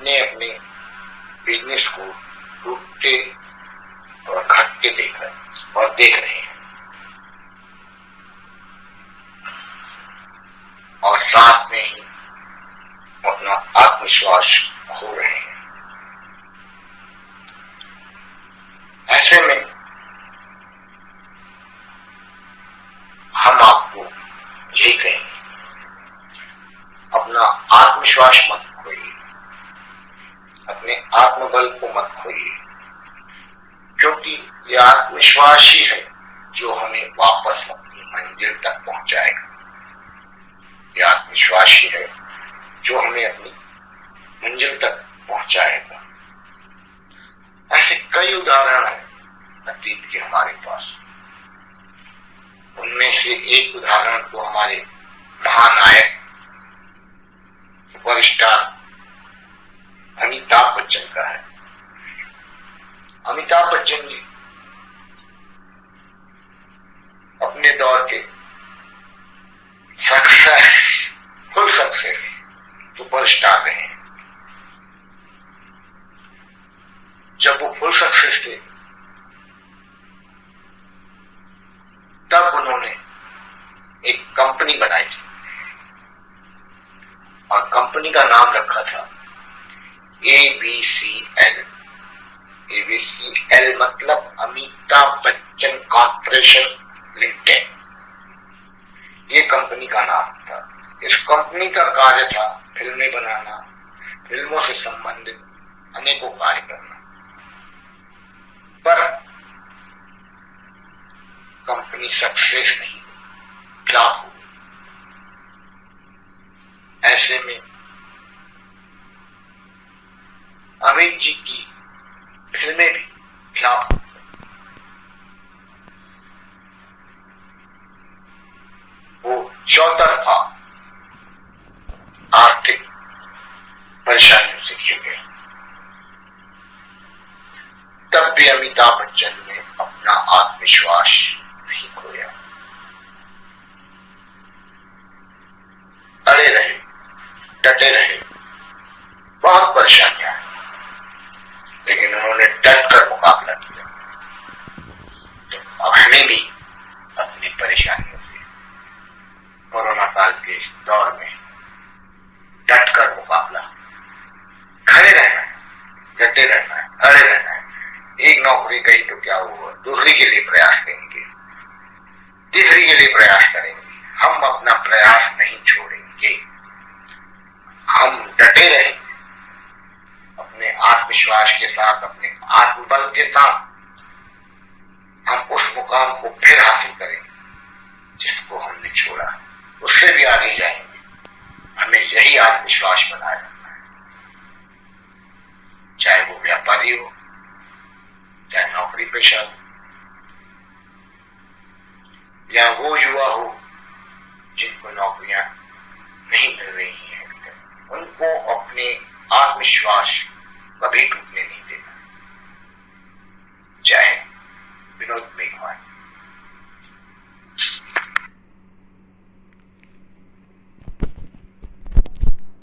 अपने अपने बिजनेस को टूटते और घटते देख रहे हैं और साथ में ही अपना आत्मविश्वास खो रहे हैं। ऐसे में हम आपको यही कहेंगे, अपना आत्मविश्वास मत खोइए, अपने आत्मबल को मत खोइए, क्योंकि ये आत्मविश्वास ही है जो हमें वापस अपनी मंजिल तक पहुंचाएगा। ये आत्मविश्वास ही है जो हमें अपनी मंजिल तक पहुंचाएगा। ऐसे कई उदाहरण हैं अतीत के हमारे पास। उनमें से एक उदाहरण तो हमारे महानायक सुपरस्टार अमिताभ बच्चन का है। अमिताभ बच्चन जी अपने दौर के फुल सक्सेस सुपरस्टार रहे हैं। जब वो फुल सक्सेस थे तब उन्होंने एक कंपनी बनाई थी और कंपनी का नाम रखा था ABCL। ABCL मतलब अमिताभ बच्चन कॉर्पोरेशन लिमिटेड, ये कंपनी का नाम था। इस कंपनी का कार्य था फिल्में बनाना, फिल्मों से संबंधित अनेकों कार्य करना, पर कंपनी सक्सेस नहीं, फ्लॉप हो गई। ऐसे में अमित जी की फिल्में भी फ्लॉप हो गई। वो चौतरफा आर्थिक परेशानियों से घिर गए। तब भी अमिताभ बच्चन ने अपना आत्मविश्वास नहीं खोया, अड़े रहे, डटे रहे। बहुत परेशानियां आई, लेकिन उन्होंने डट कर मुकाबला किया। तो अब हमें भी अपनी परेशानियों से कोरोना काल के इस दौर में डट कर मुकाबला, खड़े रहना है, डटे रहना है, अड़े रहना है। एक नौकरी गई तो क्या हुआ, दूसरी के लिए प्रयास करेंगे, तीसरी के लिए प्रयास करेंगे। हम अपना प्रयास नहीं छोड़ेंगे, हम डटे रहेंगे अपने आत्मविश्वास के साथ, अपने आत्मबल के साथ। हम उस मुकाम को फिर हासिल करेंगे जिसको हमने छोड़ा, उससे भी आगे जाएंगे। हमें यही आत्मविश्वास बनाए रखना है, चाहे वो व्यापारी हो, चाहे नौकरी पेशा हो, या वो युवा हो जिनको नौकरियां नहीं मिल रही हैं।